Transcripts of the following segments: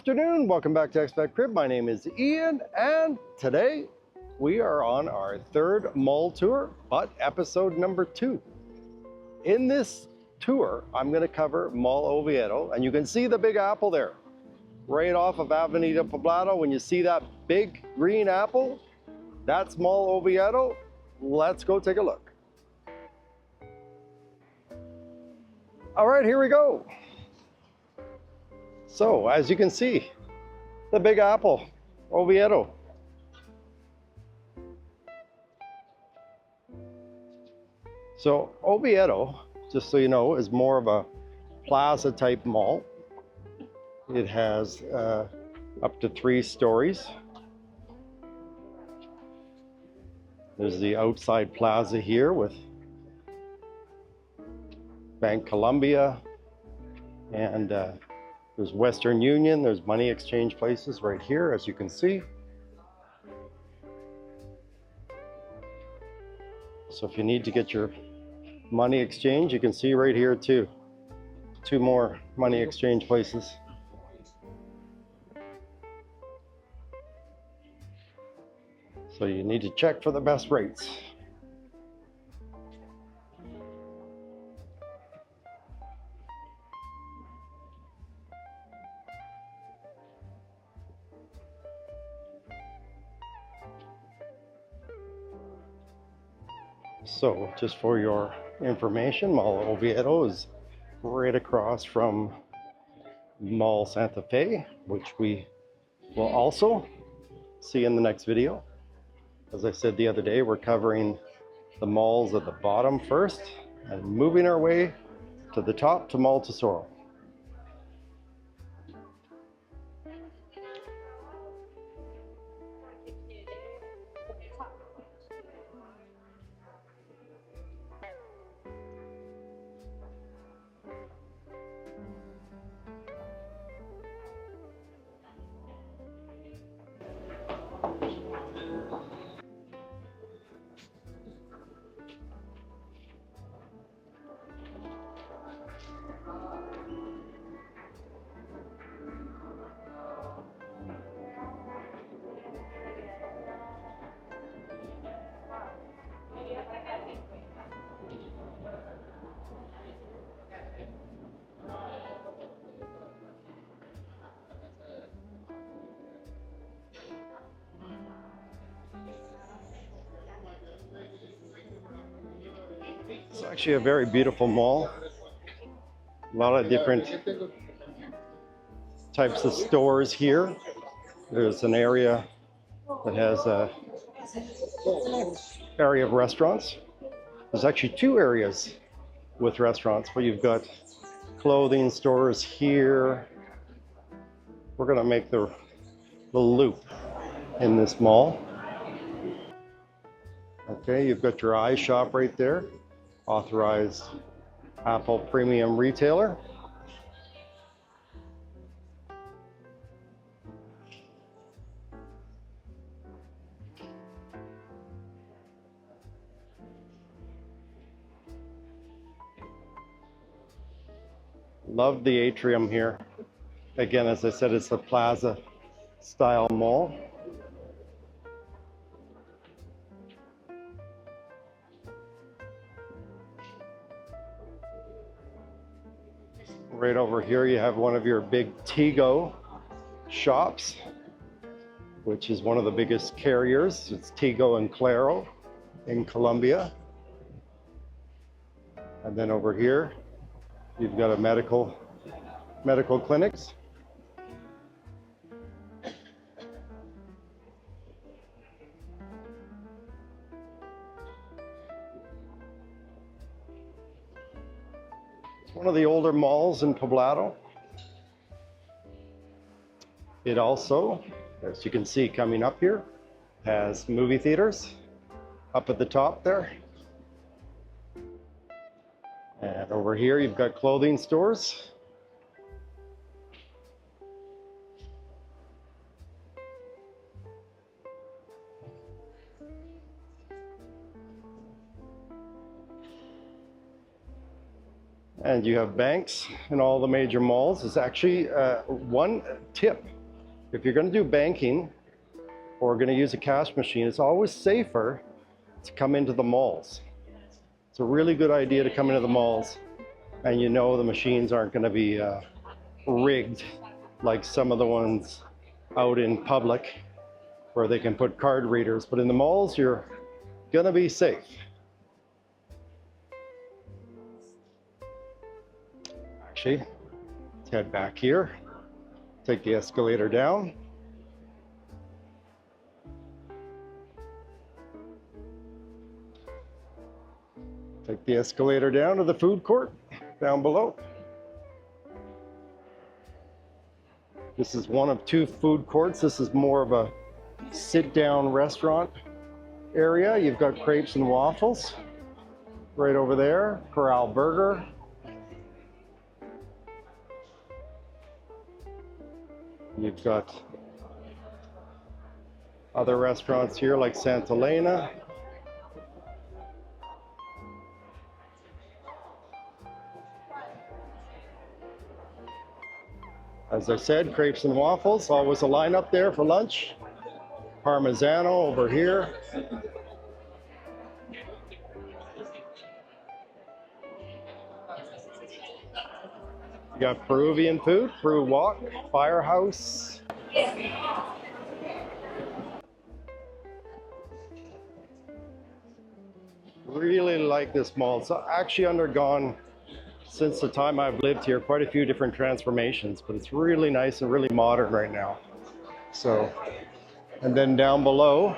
afternoon. Welcome back to ExpatCrib. My name is Ian, and today we are on our third mall tour, but episode number 2. In this tour, I'm going to cover Mall Oviedo, and you can see the big apple there, right off of Avenida Poblado. When you see that big green apple, that's Mall Oviedo. Let's go take a look. All right, here we go. So, as you can see, the big apple, Oviedo. So, Oviedo, just so you know, is more of a plaza type mall. It has up to 3 stories. There's the outside plaza here with Bank-Colombia, and there's Western Union, there's money exchange places right here, as you can see. So if you need to get your money exchange, you can see right here too. 2 more money exchange places. So you need to check for the best rates. So, just for your information, Mall Oviedo is right across from Mall Santa Fe, which we will also see in the next video. As I said the other day, we're covering the malls at the bottom first and moving our way to the top to Mall Tesoro. It's actually a very beautiful mall. A lot of different types of stores here. There's an area that has a area of restaurants. There's actually 2 areas with restaurants, but you've got clothing stores here. We're gonna make the loop in this mall. Okay, you've got your iShop right there. Authorized Apple premium retailer. Love the atrium here. Again, as I said, it's a plaza style mall. Right over here you have one of your big Tigo shops, which is one of the biggest carriers. It's Tigo and Claro in Colombia. And then over here you've got a medical clinics. One of the older malls in Poblado. It also, as you can see coming up here, has movie theaters up at the top there. And over here you've got clothing stores. And you have banks in all the major malls. It's actually one tip if you're going to do banking or going to use a cash machine, it's always safer to come into the malls. It's a really good idea to come into the malls, and you know the machines aren't going to be rigged like some of the ones out in public where they can put card readers. But in the malls, you're going to be safe. Actually, let's head back here. Take the escalator down. Take the escalator down to the food court down below. This is one of two food courts. This is more of a sit-down restaurant area. You've got Crepes and Waffles right over there, Corral Burger. You've got other restaurants here like Santa Elena. As I said, Crepes and Waffles, always a lineup there for lunch. Parmesano over here. You got Peruvian food, Peru Walk, Firehouse. Really like this mall. It's actually undergone, since the time I've lived here, quite a few different transformations, but it's really nice and really modern right now. So, and then down below,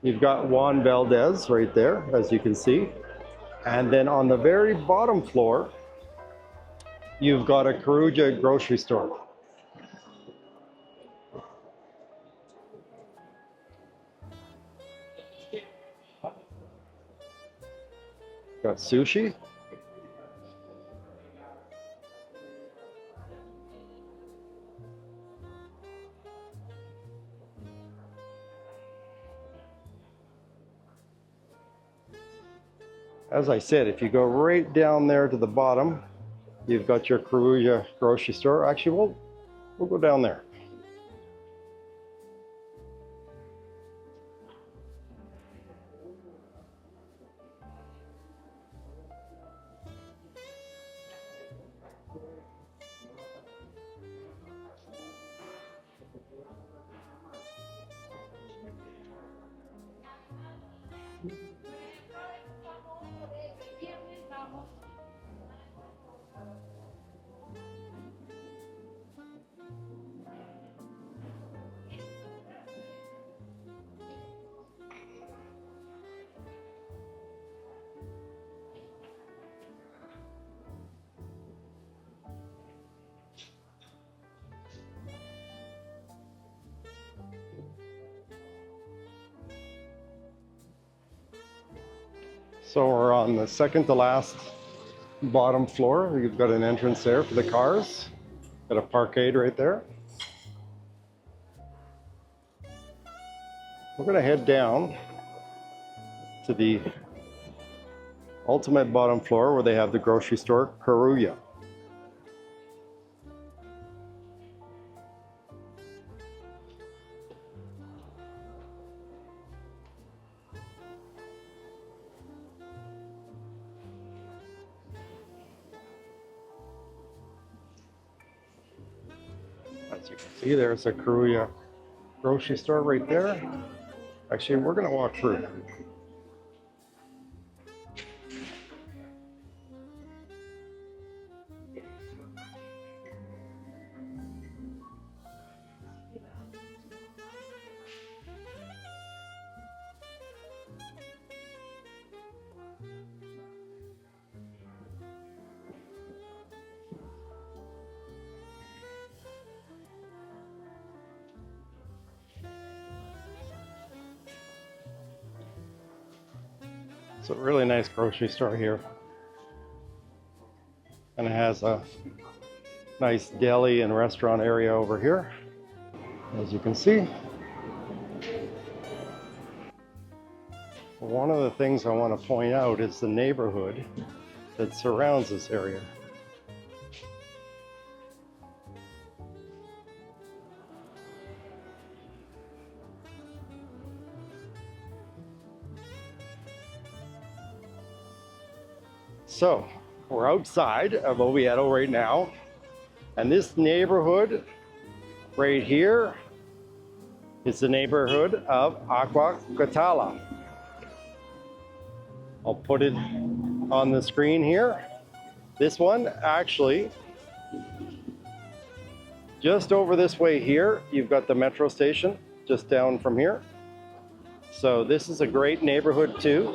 you've got Juan Valdez right there, as you can see. And then on the very bottom floor, you've got a Carulla grocery store. Got sushi. As I said, if you go right down there to the bottom, you've got your Carulla grocery store. Actually, we'll go down there. So we're on the second to last bottom floor. You've got an entrance there for the cars. Got a parkade right there. We're going to head down to the ultimate bottom floor where they have the grocery store, Carulla. As you can see, there's a Carulla grocery store right there. Actually, we're going to walk through. It's a really nice grocery store here. And it has a nice deli and restaurant area over here, as you can see. One of the things I want to point out is the neighborhood that surrounds this area. So we're outside of Oviedo right now, and this neighborhood right here is the neighborhood of Aguacatala. I'll put it on the screen here. This one actually, just over this way here, you've got the metro station just down from here. So this is a great neighborhood too.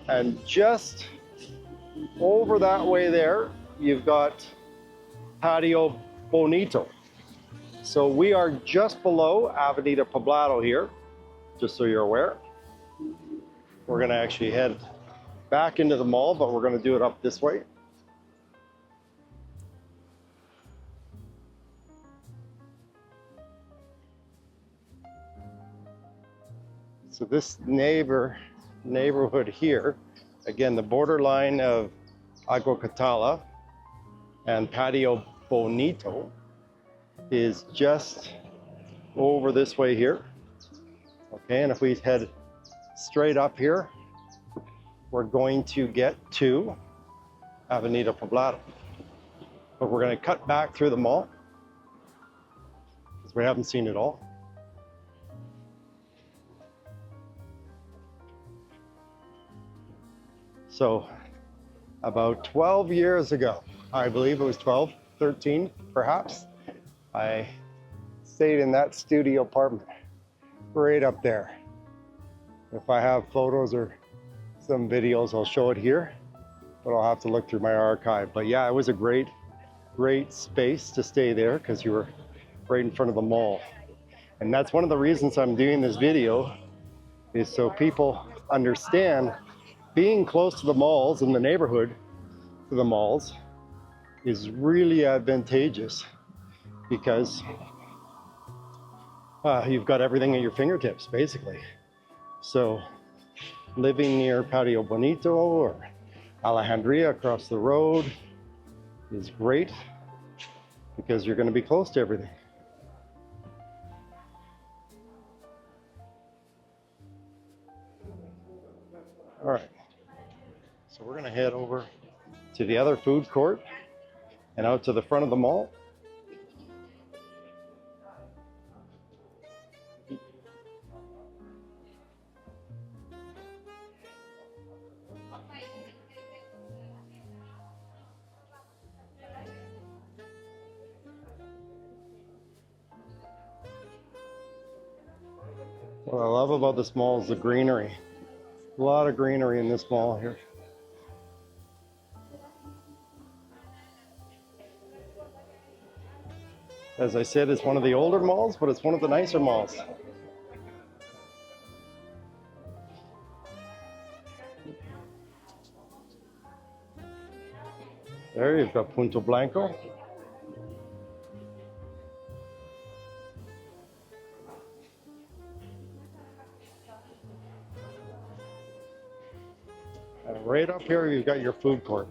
And just over that way there, you've got Patio Bonito. So we are just below Avenida Poblado here, just so you're aware. We're gonna actually head back into the mall, but we're gonna do it up this way. So this neighborhood here, again, the borderline of Aguacatala and Patio Bonito is just over this way here. Okay, and if we head straight up here, we're going to get to Avenida Poblado. But we're going to cut back through the mall because we haven't seen it all. So about 12 years ago, I believe it was 12, 13 perhaps, I stayed in that studio apartment right up there. If I have photos or some videos, I'll show it here, but I'll have to look through my archive. But yeah, it was a great space to stay there because you were right in front of the mall. And that's one of the reasons I'm doing this video, is so people understand being close to the malls in the neighborhood to the malls is really advantageous because you've got everything at your fingertips, basically. So living near Patio Bonito or Alejandría across the road is great because you're going to be close to everything. All right, so we're going to head over to the other food court and out to the front of the mall. What I love about this mall is the greenery. A lot of greenery in this mall here. As I said, it's one of the older malls, but it's one of the nicer malls. There you've got Punto Blanco. And right up here, you've got your food court.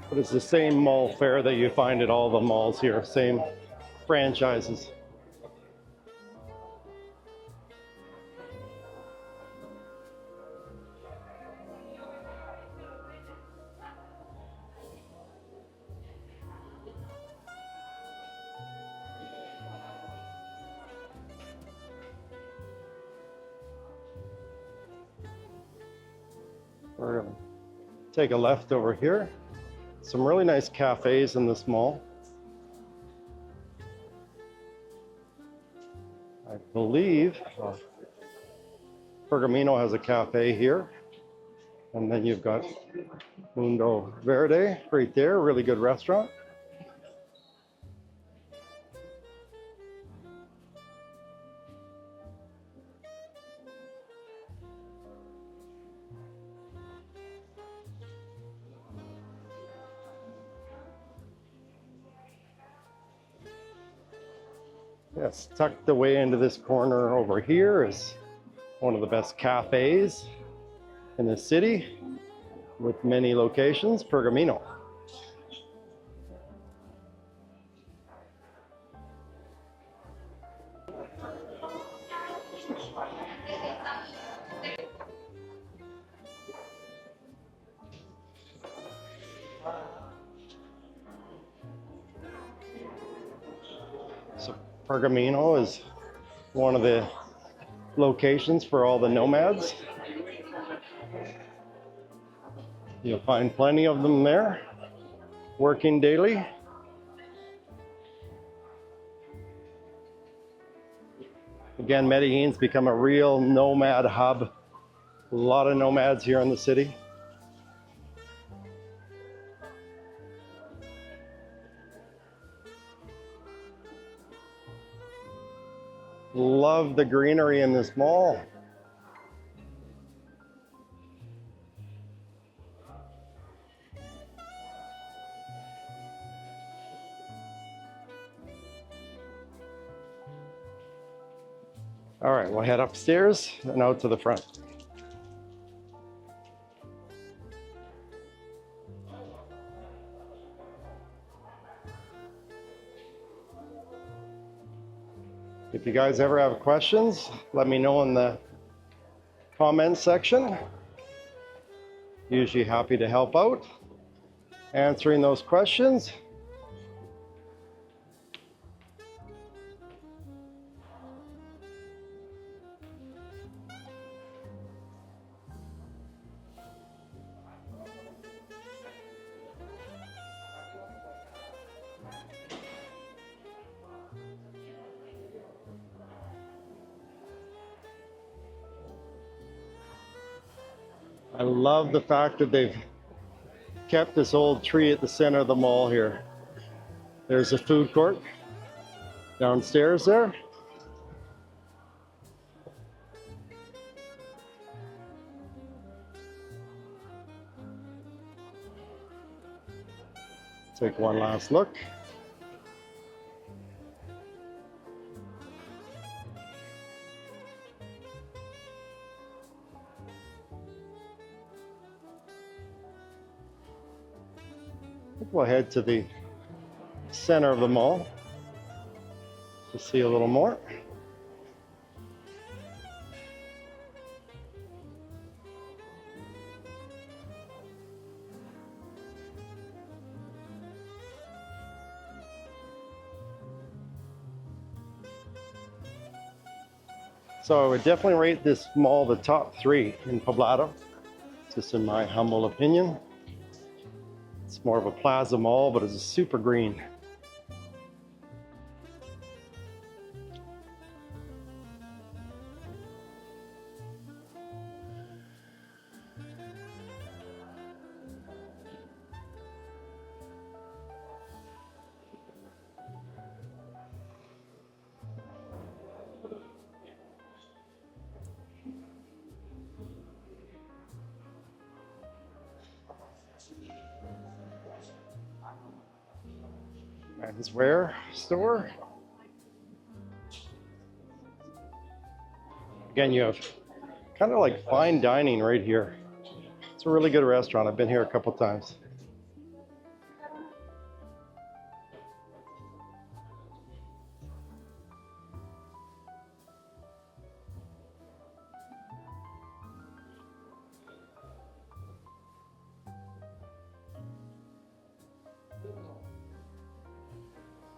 But it's the same mall fare that you find at all the malls here, same franchises. We're going to take a left over here. Some really nice cafes in this mall. I believe Pergamino has a cafe here. And then you've got Mundo Verde right there, really good restaurant. Yes, tucked away into this corner over here is one of the best cafes in the city with many locations, Pergamino. Pergamino is one of the locations for all the nomads. You'll find plenty of them there, working daily. Again, Medellin's become a real nomad hub. A lot of nomads here in the city. Love the greenery in this mall. All right, we'll head upstairs and out to the front. If you guys ever have questions, let me know in the comments section. Usually happy to help out answering those questions. I love the fact that they've kept this old tree at the center of the mall here. There's a food court downstairs there. Take one last look. We'll head to the center of the mall to see a little more. So I would definitely rate this mall the top 3 in Poblado, just in my humble opinion. It's more of a plaza mall, but it's super green. Menswear store. Again, you have kind of like fine dining right here. It's a really good restaurant. I've been here a couple times.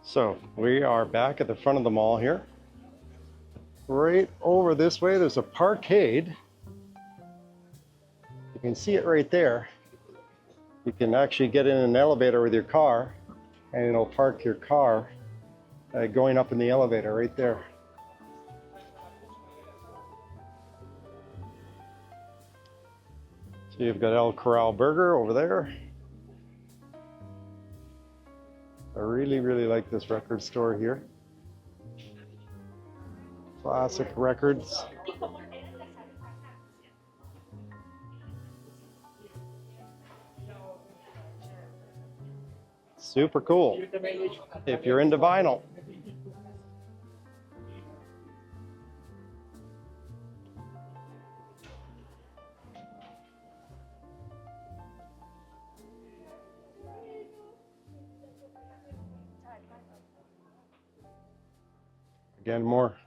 So we are back at the front of the mall here. Right over this way, there's a parkade. You can see it right there. You can actually get in an elevator with your car, and it'll park your car going up in the elevator right there. So you've got El Corral Burger over there. I really, really like this record store here. Classic records. Super cool if you're into vinyl. Again, more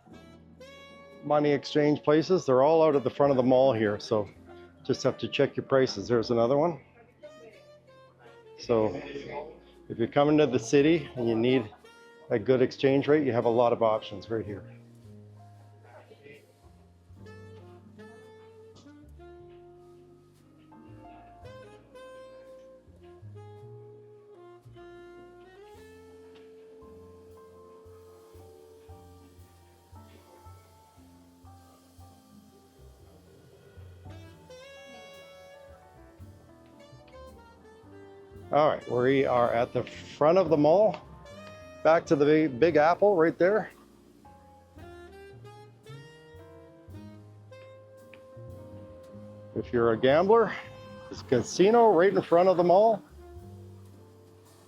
money exchange places. They're all out at the front of the mall here, so just have to check your prices. There's another one. So if you're coming to the city and you need a good exchange rate, you have a lot of options right here. All right, we are at the front of the mall. Back to the big apple right there. If you're a gambler, there's a casino right in front of the mall.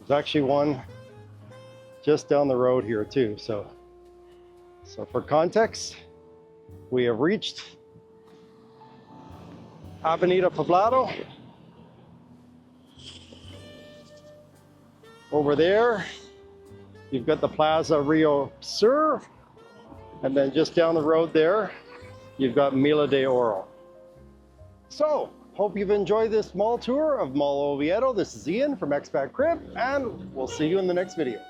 There's actually one just down the road here too. So for context, we have reached Avenida Poblado. Over there, you've got the Plaza Rio Sur, and then just down the road there, you've got Mila de Oro. So, hope you've enjoyed this mall tour of Mall Oviedo. This is Ian from ExpatCrib, and we'll see you in the next video.